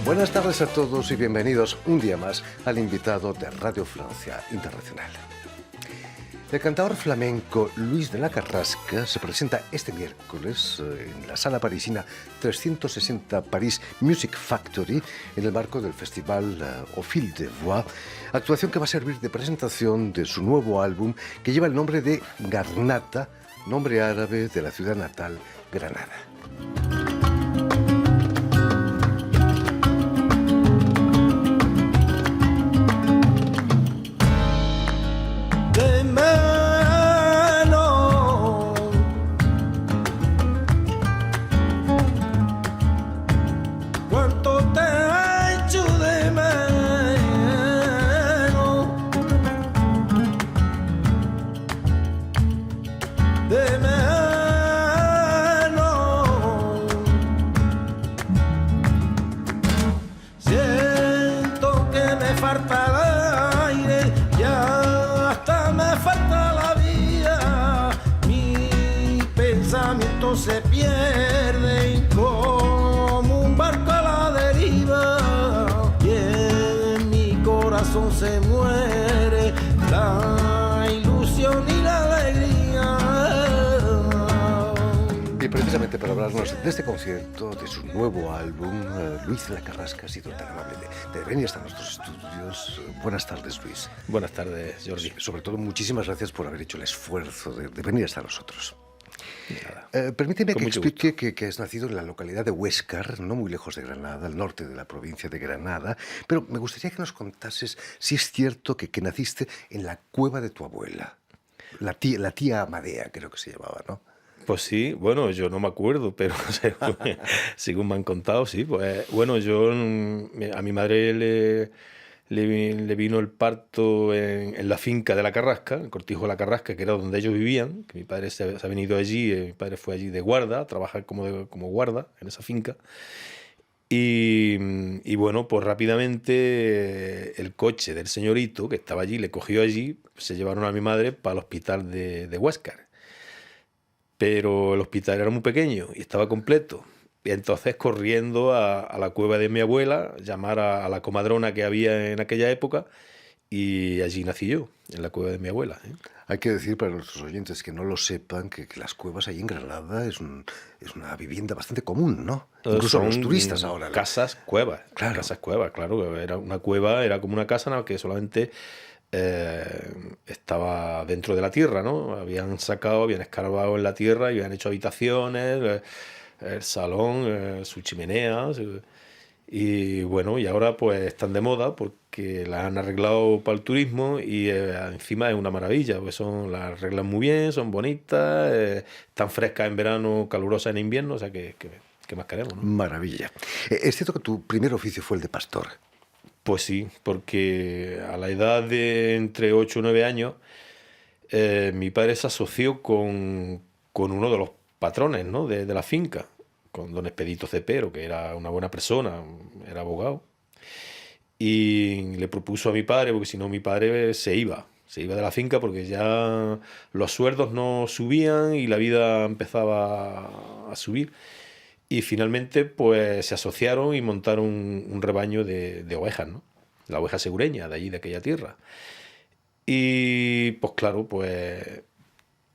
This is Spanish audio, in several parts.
Buenas tardes a todos y bienvenidos un día más al invitado de Radio Francia Internacional. El cantador flamenco Luis de la Carrasca se presenta este miércoles en la sala parisina 360 Paris Music Factory en el marco del festival Au Fil des Voix, actuación que va a servir de presentación de su nuevo álbum que lleva el nombre de Garnata, nombre árabe de la ciudad natal, Granada. Se pierden como un barco a la deriva y en mi corazón se muere la ilusión y la alegría. Y precisamente para hablarnos de este concierto, de su nuevo álbum, Luis de la Carrasca ha sido tan amable de venir hasta nuestros estudios. Buenas tardes, Luis. Buenas tardes, Jordi. Sobre todo, muchísimas gracias por haber hecho el esfuerzo de venir hasta nosotros. Permíteme que explique que has nacido en la localidad de Huéscar, no muy lejos de Granada, al norte de la provincia de Granada, pero me gustaría que nos contases si es cierto que naciste en la cueva de tu abuela, la tía Amadea, creo que se llamaba, ¿no? Pues sí, bueno, yo no me acuerdo, pero según me han contado, sí. Pues bueno, a mi madre le vino el parto en la finca de la Carrasca, el Cortijo de la Carrasca, que era donde ellos vivían, que mi padre se ha venido allí, mi padre fue allí de guarda, a trabajar como guarda en esa finca. Y bueno, pues rápidamente el coche del señorito que estaba allí, le cogió allí, se llevaron a mi madre para el hospital de Huéscar. Pero el hospital era muy pequeño y estaba completo. Y entonces corriendo a la cueva de mi abuela, llamar a la comadrona que había en aquella época, y allí nací yo, en la cueva de mi abuela. Hay que decir para nuestros oyentes que no lo sepan que las cuevas ahí en Granada es una vivienda bastante común, ¿no? Incluso los turistas ahora. Casas cuevas, claro. Casas cuevas, claro. Era una cueva, era como una casa en la que solamente estaba dentro de la tierra, ¿no? Habían escarbado en la tierra y habían hecho habitaciones, el salón, su chimenea, y bueno, y ahora pues están de moda porque las han arreglado para el turismo y encima es una maravilla, pues las arreglan muy bien, son bonitas, están frescas en verano, calurosas en invierno, o sea que más queremos, ¿no? Maravilla. ¿Es cierto que tu primer oficio fue el de pastor? Pues sí, porque a la edad de entre 8 y 9 años mi padre se asoció con uno de los patrones, ¿no? de la finca, con don Expedito Cepero, que era una buena persona, era abogado, y le propuso a mi padre, porque si no mi padre se iba de la finca porque ya los sueldos no subían y la vida empezaba a subir, y finalmente pues se asociaron y montaron un rebaño de ovejas, ¿no? La oveja segureña de allí, de aquella tierra. Y pues claro, pues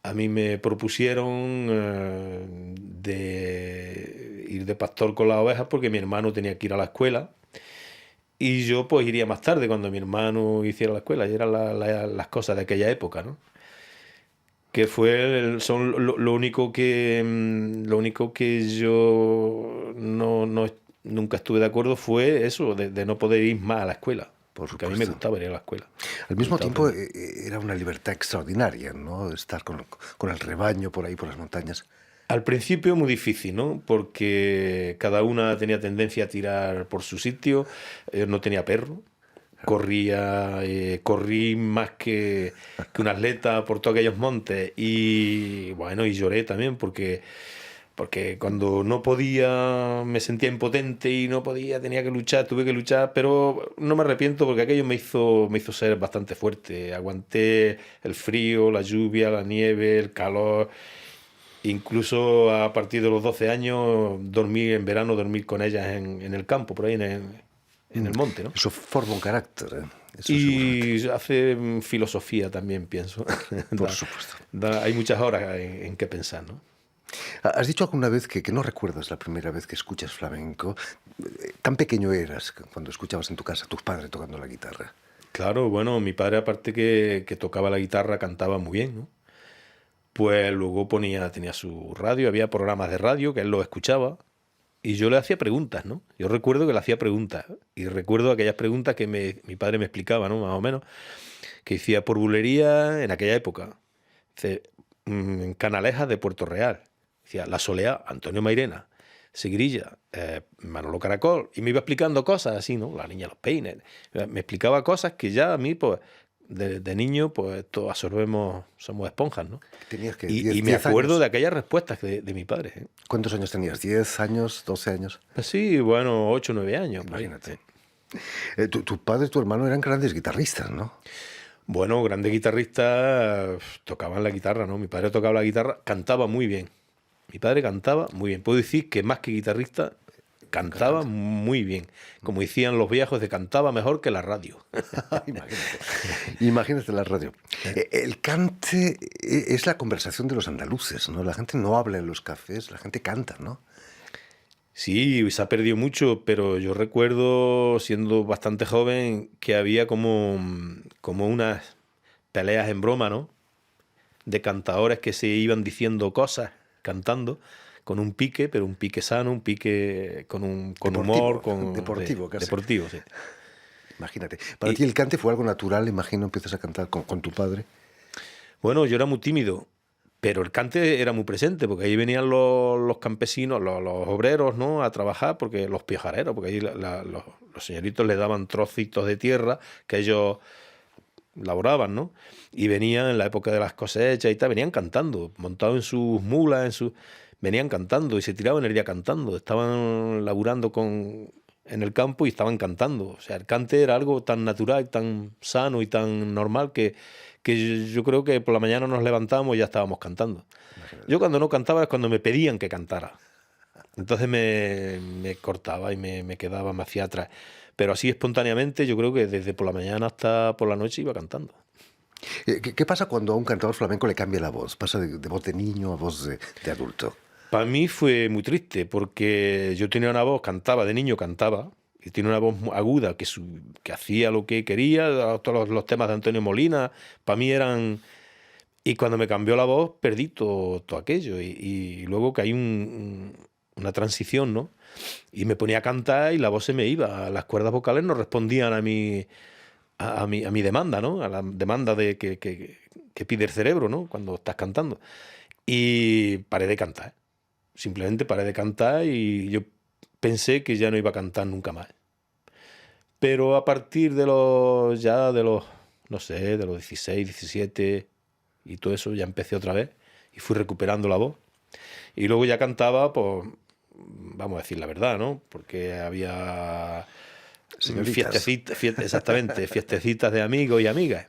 a mí me propusieron de ir de pastor con las ovejas porque mi hermano tenía que ir a la escuela y yo pues iría más tarde cuando mi hermano hiciera la escuela, y eran las cosas de aquella época, ¿no? Que fue lo único que yo nunca estuve de acuerdo fue eso, de no poder ir más a la escuela. Porque a mí me gustaba ir a la escuela. Al mismo tiempo era una libertad extraordinaria, ¿no? Estar con el rebaño por ahí, por las montañas. Al principio muy difícil, ¿no? Porque cada una tenía tendencia a tirar por su sitio. Yo no tenía perro. Corrí más que un atleta por todos aquellos montes. Y bueno, y lloré también porque cuando no podía, me sentía impotente y no podía, tenía que luchar, tuve que luchar, pero no me arrepiento porque aquello me hizo ser bastante fuerte. Aguanté el frío, la lluvia, la nieve, el calor, Incluso a partir de los 12 años, en verano, dormir con ellas en el campo, por ahí en el monte, ¿no? Eso forma un carácter, ¿eh? Eso seguramente. Y hace filosofía también, pienso. Por supuesto. Hay muchas horas en qué pensar, ¿no? Has dicho alguna vez que no recuerdas la primera vez que escuchas flamenco. Tan pequeño eras cuando escuchabas en tu casa a tus padres tocando la guitarra. Claro, bueno, mi padre, aparte que tocaba la guitarra, cantaba muy bien, ¿no? Pues luego tenía su radio, había programas de radio que él los escuchaba y yo le hacía preguntas, ¿no? Yo recuerdo que le hacía preguntas y recuerdo aquellas preguntas que mi padre me explicaba, ¿no? Más o menos, que decía por bulería en aquella época. Dice, en Canalejas de Puerto Real. Decía, La Soleá, Antonio Mairena, Sigrilla, Manolo Caracol, y me iba explicando cosas así, ¿no? La Niña de los Peines. Me explicaba cosas que ya a mí, pues, de niño, pues, todos absorbemos, somos esponjas, ¿no? Tenías que Y me 10 acuerdo años. de aquellas respuestas de mi padre, ¿eh? ¿Cuántos años tenías? ¿10 años? ¿12 años? Pues sí, bueno, 8 o 9 años. por ahí. Imagínate. Tu padre y tu hermano eran grandes guitarristas, ¿no? Bueno, grandes guitarristas tocaban la guitarra, ¿no? Mi padre tocaba la guitarra, cantaba muy bien. Mi padre cantaba muy bien. Puedo decir que más que guitarrista, cantaba muy bien. Como decían los viejos, de cantaba mejor que la radio. Imagínate. Imagínate la radio. El cante es la conversación de los andaluces, ¿no? La gente no habla en los cafés, la gente canta, ¿no? Sí, se ha perdido mucho, pero yo recuerdo, siendo bastante joven, que había como unas peleas en broma, ¿no? De cantadores que se iban diciendo cosas, cantando, con un pique, pero un pique sano, un pique con Deportivo, humor, deportivo, casi. deportivo, sí. Imagínate. Para ti el cante fue algo natural, imagino, empiezas a cantar con tu padre. Bueno, yo era muy tímido, pero el cante era muy presente, porque ahí venían los campesinos, los obreros, ¿no? A trabajar, porque los piajareros, porque ahí los señoritos les daban trocitos de tierra que ellos laboraban, ¿no? Y venían en la época de las cosechas y tal, venían cantando, montados en sus mulas, venían cantando y se tiraban el día cantando, estaban laburando en el campo y estaban cantando. O sea, el cante era algo tan natural, tan sano y tan normal que yo creo que por la mañana nos levantábamos y ya estábamos cantando. Imagínate. Yo cuando no cantaba es cuando me pedían que cantara. Entonces me cortaba y me quedaba, me hacía atrás. Pero así espontáneamente yo creo que desde por la mañana hasta por la noche iba cantando. ¿Qué pasa cuando a un cantador flamenco le cambia la voz? Pasa de voz de niño a voz de adulto. Para mí fue muy triste porque yo tenía una voz, cantaba, de niño cantaba, y tenía una voz aguda que hacía lo que quería, todos los temas de Antonio Molina, para mí eran... Y cuando me cambió la voz perdí todo aquello y luego caí una transición, ¿no? Y me ponía a cantar y la voz se me iba, las cuerdas vocales no respondían a mi demanda, ¿no? A la demanda que pide el cerebro, ¿no? Cuando estás cantando. Y paré de cantar. Simplemente paré de cantar y yo pensé que ya no iba a cantar nunca más. Pero a partir de los, no sé, de los 16, 17 y todo eso, ya empecé otra vez y fui recuperando la voz. Y luego ya cantaba, pues, vamos a decir la verdad, ¿no? Porque había fiestecitas, exactamente, fiestecitas de amigos y amigas.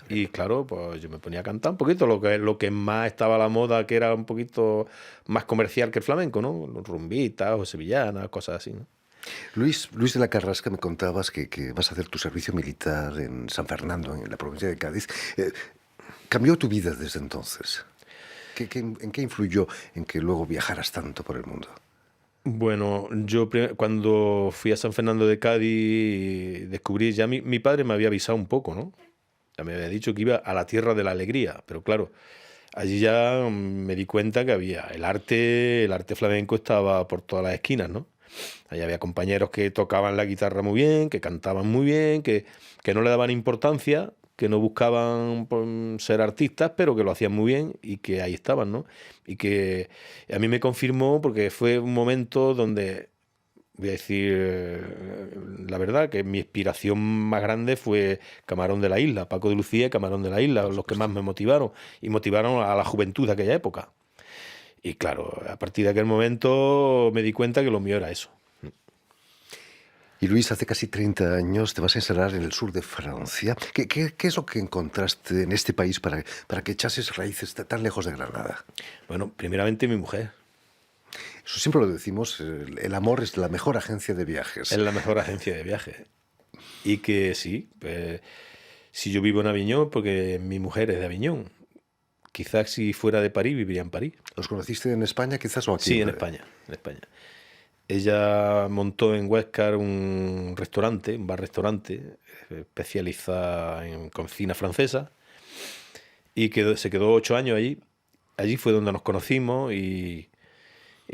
Y claro, pues yo me ponía a cantar un poquito lo que más estaba a la moda, que era un poquito más comercial que el flamenco, ¿no? Rumbitas o sevillanas, cosas así, ¿no? Luis de la Carrasca, me contabas que vas a hacer tu servicio militar en San Fernando, en la provincia de Cádiz. ¿Cambió tu vida desde entonces? ¿En qué influyó en que luego viajaras tanto por el mundo? Bueno, yo cuando fui a San Fernando de Cádiz descubrí, ya mi padre me había avisado un poco, ¿no? Ya me había dicho que iba a la tierra de la alegría, pero claro, allí ya me di cuenta que había el arte flamenco estaba por todas las esquinas, ¿no? Allí había compañeros que tocaban la guitarra muy bien, que cantaban muy bien, que no le daban importancia, que no buscaban ser artistas, pero que lo hacían muy bien y que ahí estaban, ¿no? Y que a mí me confirmó porque fue un momento donde, voy a decir la verdad, que mi inspiración más grande fue Camarón de la Isla, Paco de Lucía y Camarón de la Isla, los que más me motivaron y motivaron a la juventud de aquella época. Y claro, a partir de aquel momento me di cuenta que lo mío era eso. Y Luis, hace casi 30 años te vas a instalar en el sur de Francia. ¿Qué es lo que encontraste en este país para que echases raíces tan lejos de Granada? Bueno, primeramente mi mujer. Eso siempre lo decimos, el amor es la mejor agencia de viajes. Es la mejor agencia de viajes. Y que sí, pues, si yo vivo en Aviñón, porque mi mujer es de Aviñón. Quizás si fuera de París, viviría en París. ¿Los conociste en España quizás o aquí? Sí, en España, en España. Ella montó en Huéscar un restaurante, un bar-restaurante, especializado en cocina francesa, y se quedó 8 años allí. Allí fue donde nos conocimos y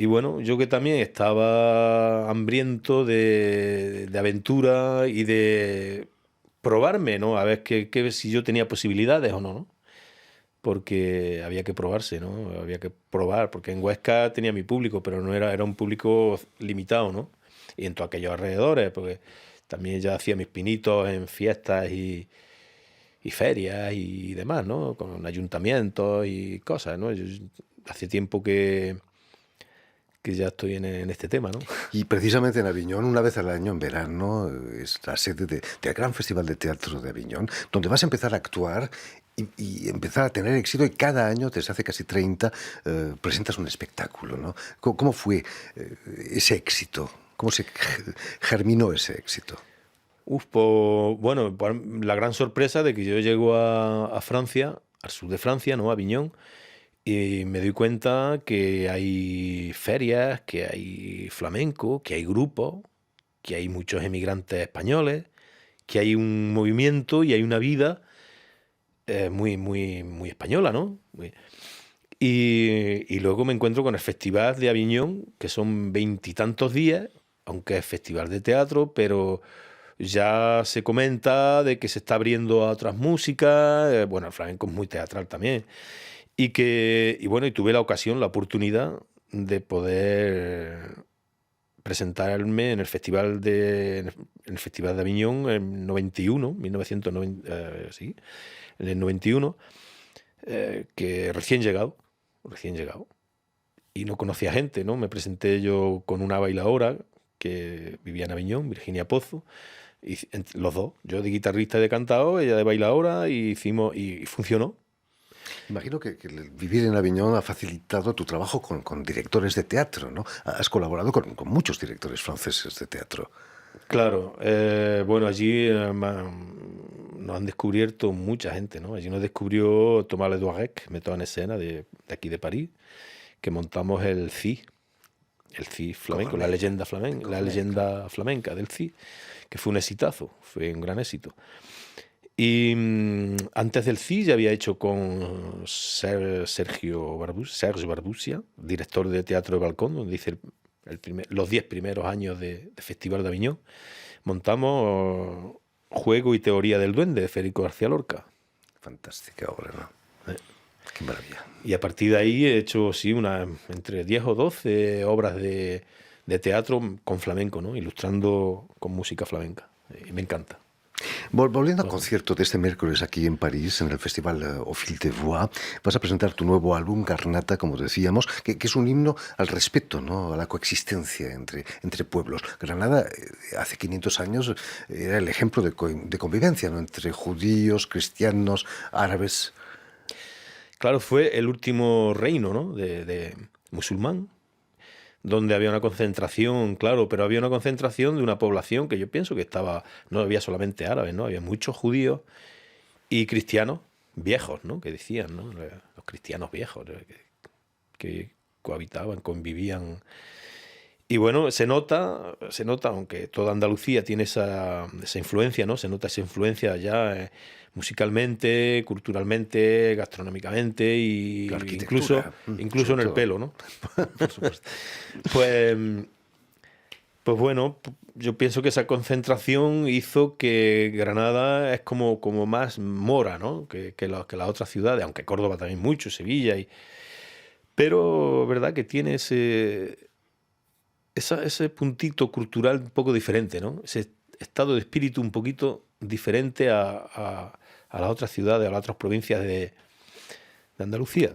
bueno, yo que también estaba hambriento de aventura y de probarme, ¿no? A ver si yo tenía posibilidades o no, ¿no? Porque había que probarse, ¿no? Había que probar, porque en Huesca tenía mi público, pero no era un público limitado, ¿no? Y en todos aquellos alrededores, porque también ya hacía mis pinitos en fiestas y ferias y demás, ¿no? Con ayuntamientos y cosas, ¿no? Yo hace tiempo que ya estoy en este tema, ¿no? Y precisamente en Aviñón, una vez al año, en verano, es la sede del Gran Festival de Teatro de Aviñón, donde vas a empezar a actuar y empezar a tener éxito, y cada año, desde hace casi 30, presentas un espectáculo, ¿no? ¿Cómo fue ese éxito? ¿Cómo se germinó ese éxito? Pues, bueno, la gran sorpresa de que yo llego a Francia, al sur de Francia, ¿no? A Aviñón, y me doy cuenta que hay ferias, que hay flamenco, que hay grupos, que hay muchos emigrantes españoles, que hay un movimiento y hay una vida muy, muy, muy española, ¿no? Y luego me encuentro con el Festival de Aviñón, que son 20 y tantos días, aunque es festival de teatro, pero ya se comenta de que se está abriendo a otras músicas. Bueno, el flamenco es muy teatral también. Y bueno, y tuve la ocasión, la oportunidad de poder presentarme en el Festival de Aviñón en 1990, sí, en el 91, que recién llegado. Y no conocía gente, ¿no? Me presenté yo con una bailaora que vivía en Aviñón, Virginia Pozo, y los dos, yo de guitarrista y de cantao, ella de bailaora, y funcionó. Imagino que el vivir en Aviñón ha facilitado tu trabajo con directores de teatro, ¿no? Has colaborado con muchos directores franceses de teatro. Claro, bueno, allí nos han descubierto mucha gente, ¿no? Allí nos descubrió Thomas Ledoirec, metteur en escena de aquí de París, que montamos el CI flamenco, la leyenda flamenca del CI, que fue un exitazo, fue un gran éxito. Y antes del CI ya había hecho con Serge Barbusia, director de Teatro de Balcón, donde hice los 10 primeros años de Festival de Aviñón. Montamos Juego y Teoría del Duende de Federico García Lorca. Fantástica obra, ¿no? Qué maravilla. Y a partir de ahí he hecho, sí, entre 10 o 12 obras de teatro con flamenco, ¿no? Ilustrando con música flamenca. Y me encanta. Volviendo al concierto de este miércoles aquí en París, en el Festival Au Fil de Voix, vas a presentar tu nuevo álbum, Garnata, como decíamos, que es un himno al respeto, ¿no? A la coexistencia entre pueblos. Granada, hace 500 años, era el ejemplo de convivencia, ¿no? Entre judíos, cristianos, árabes. Claro, fue el último reino, ¿no? de musulmán, donde había una concentración, claro, pero había una concentración de una población que yo pienso que no había solamente árabes, ¿no? Había muchos judíos y cristianos viejos, ¿no? Que decían, ¿no? Los cristianos viejos que cohabitaban, convivían. Y bueno, se nota, aunque toda Andalucía tiene esa influencia, ¿no? Se nota esa influencia ya musicalmente, culturalmente, gastronómicamente y incluso en el pelo, ¿no? Por supuesto. Pues bueno, yo pienso que esa concentración hizo que Granada es como más mora, ¿no? que las otras ciudades, aunque Córdoba también mucho, Sevilla, pero verdad que tiene ese puntito cultural un poco diferente, ¿no? Ese estado de espíritu un poquito diferente a las otras ciudades, a las otras provincias de Andalucía.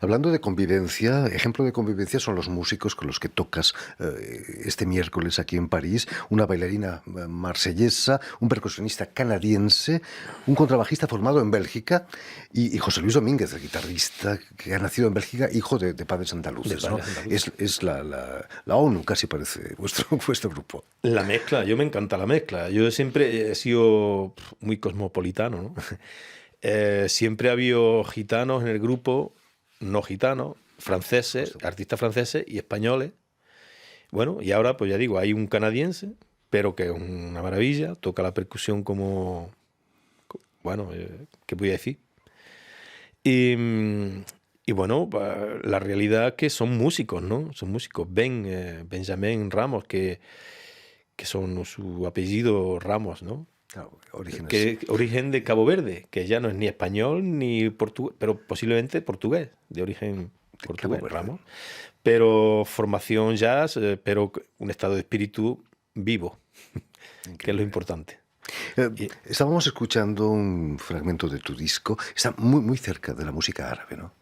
Hablando de convivencia, ejemplo de convivencia son los músicos con los que tocas este miércoles aquí en París, una bailarina marsellesa, un percusionista canadiense, un contrabajista formado en Bélgica y José Luis Domínguez, el guitarrista que ha nacido en Bélgica, hijo de padres andaluces. ¿No? Es la ONU, casi parece, vuestro grupo. La mezcla, yo me encanta la mezcla. Yo siempre he sido muy cosmopolitano, ¿no? Siempre ha habido gitanos en el grupo, no gitanos, franceses, artistas franceses y españoles. Bueno, y ahora, pues ya digo, hay un canadiense, pero que es una maravilla, toca la percusión como... Bueno, ¿qué voy a decir? Y bueno, la realidad es que son músicos, ¿no? Son músicos. Benjamin Ramos, que son su apellido Ramos, ¿no? Claro, origen de Cabo Verde, que ya no es ni español ni portugués, pero posiblemente portugués, de origen portugués, Ramos. Pero formación jazz, pero un estado de espíritu vivo, que es lo importante. Estábamos escuchando un fragmento de tu disco, está muy, muy cerca de la música árabe, ¿no?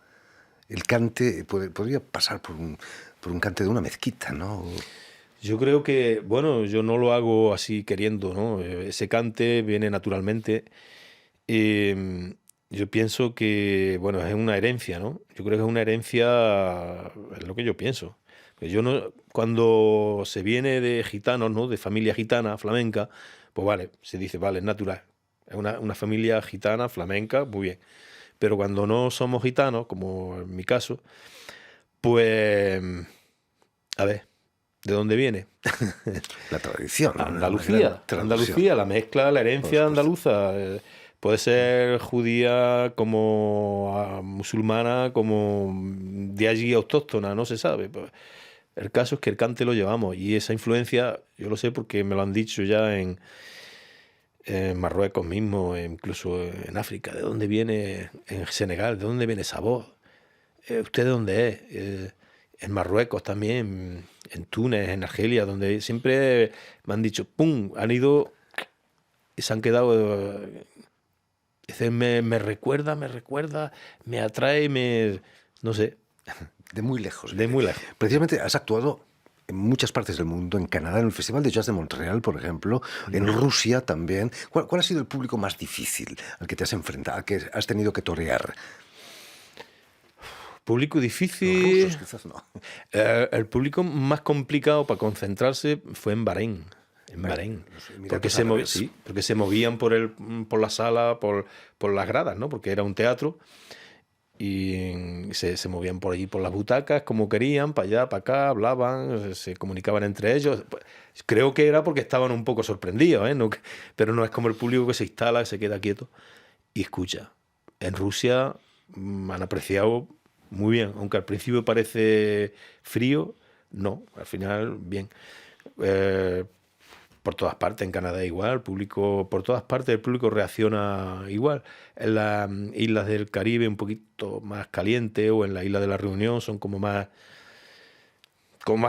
El cante podría pasar por un cante de una mezquita, ¿no? Yo creo que, bueno, yo no lo hago así queriendo, ¿no? Ese cante viene naturalmente. Yo pienso que, bueno, es una herencia, ¿no? Yo creo que es una herencia, es lo que yo pienso. Pues yo no, cuando se viene de gitanos, ¿no? De familia gitana, flamenca, pues vale, se dice, vale, es natural. Es una familia gitana, flamenca, muy bien. Pero cuando no somos gitanos, como en mi caso, pues, a ver, ¿de dónde viene? La tradición. Andalucía. Andalucía, la mezcla, la herencia andaluza. Puede ser judía como musulmana, como de allí autóctona, no se sabe. El caso es que el cante lo llevamos y esa influencia, yo lo sé porque me lo han dicho ya en Marruecos mismo, incluso en África. ¿De dónde viene? En Senegal, ¿de dónde viene esa voz? ¿Usted de dónde es? En Marruecos también, en Túnez, en Argelia, donde siempre me han dicho, ¡pum!, han ido y se han quedado... me recuerda, me atrae, no sé. De muy lejos. De muy lejos. Precisamente has actuado en muchas partes del mundo, en Canadá, en el Festival de Jazz de Montreal, por ejemplo, en Rusia también. ¿Cuál ha sido el público más difícil al que te has enfrentado, al que has tenido que torear? Público difícil. Los rusos, quizás no. El público más complicado para concentrarse fue en Bahrein. Porque se movían por la sala, por las gradas, ¿no? Porque era un teatro y se movían por allí, por las butacas, como querían, para allá, para acá, hablaban, se comunicaban entre ellos. Creo que era porque estaban un poco sorprendidos, ¿eh? No, pero no es como el público que se instala, se queda quieto y escucha. En Rusia han apreciado muy bien, aunque al principio parece frío, no, al final bien. Por todas partes, en Canadá igual, el público, por todas partes el público reacciona igual. En las islas del Caribe un poquito más caliente, o en la isla de la Reunión son como más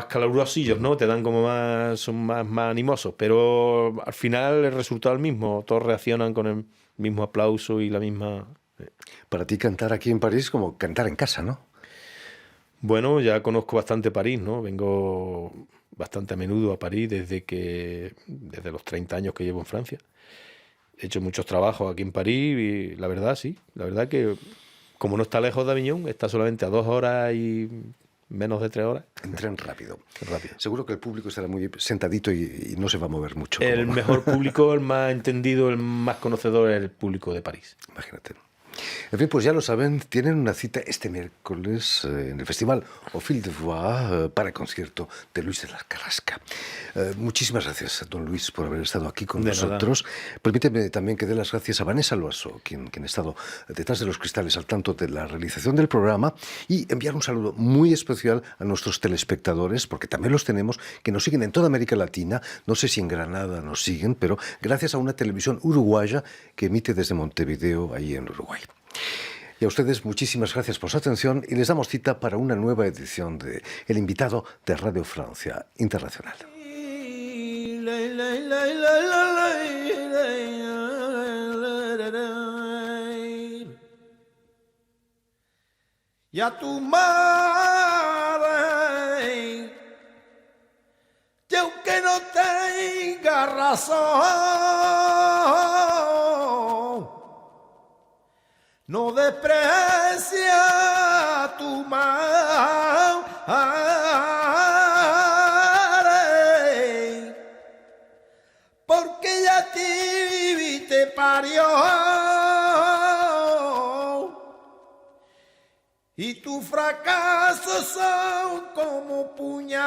calurosillos, ¿no? Te dan como más, son más animosos, pero al final el resultado es el mismo, todos reaccionan con el mismo aplauso y la misma... Para ti cantar aquí en París como cantar en casa, ¿no? Bueno, ya conozco bastante París, ¿no? Vengo bastante a menudo a París desde los 30 años que llevo en Francia. He hecho muchos trabajos aquí en París y la verdad, sí. La verdad que como no está lejos de Aviñón, está solamente a 2 horas y menos de 3 horas. Entran rápido. Seguro que el público estará muy sentadito y no se va a mover mucho. El mejor público, el más entendido, el más conocedor es el público de París. Imagínate. En fin, pues ya lo saben, tienen una cita este miércoles en el Festival Au Fil de Voix para el concierto de Luis de la Carrasca. Muchísimas gracias, don Luis, por haber estado aquí con nosotros. Permíteme también que dé las gracias a Vanessa Loaso, quien ha estado detrás de los cristales al tanto de la realización del programa, y enviar un saludo muy especial a nuestros telespectadores, porque también los tenemos, que nos siguen en toda América Latina. No sé si en Granada nos siguen, pero gracias a una televisión uruguaya que emite desde Montevideo, ahí en Uruguay. Y a ustedes muchísimas gracias por su atención y les damos cita para una nueva edición de El Invitado de Radio Francia Internacional. y a tu madre, que aunque no tenga razón, no desprecia a tu madre, porque ella a ti te parió y tus fracasos son como puñales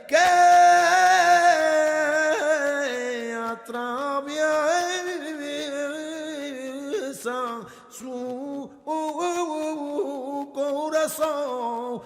que atraviesan su corazón.